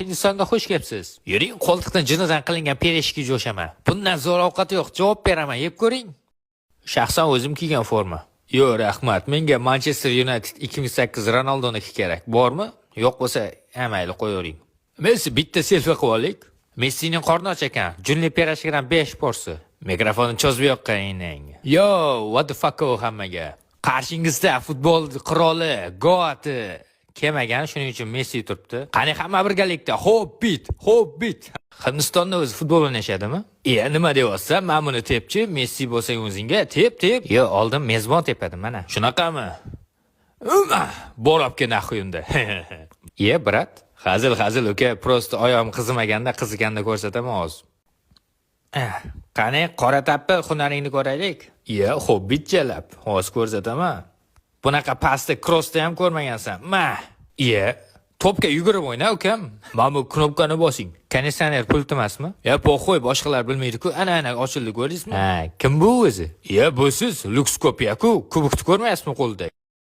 Hindistonga xush kelibsiz. Yuring, qo'ltiqdan jinodan qilingan pereshki jo'shaman. Bundan zo'r ovqat yo'q, javob beraman, yeb ko'ring. Shaxsan o'zim kiygan forma. Yo'q, rahmat. Menga Manchester United 2008 Ronaldoniki kerak. Bormi? Yo'q bo'lsa, mayli qo'yavering. Messi bitta selfie qilib olaylik. Messining qorni och ekan. Junli perashkidan 5 porsi. Mikrofonni cho'zib yoqqaning. Yo, what the fuck hammaga. Qarshingizda futbol qiroli, goati kelmagan, shuning uchun Messi turibdi. Qani hamma birgalikda Hobbit. Hindistonda o'zi futbol o'ynashadimi? Nima deyapsan? Men buni tepchi, Messi bo'lsang o'zingga tep. Yo, oldin mezbon tepadi mana. Shunaqami? Borobga nahuyunda. Brat, hazil uka, prosta oyog'im qizimaganda, qiziganda ko'rsataman hozir. Qani qora tappi hunaringni ko'raylik. Hobbit jalab, hozir ko'rsataman. Bunaqa pastda crossda ham ko'rmagansan. Topga yugurib o'yna, ukam. Mana bu knopkani bosing. Konditsioner pult emasmi? Po'xo'y, boshqalar bilmaydi-ku. Ana ochildi, ko'rdingizmi? Kim bu o'zi? Bu siz, Luxkopiya-ku. Kubokni ko'rmayapsizmi qo'lida?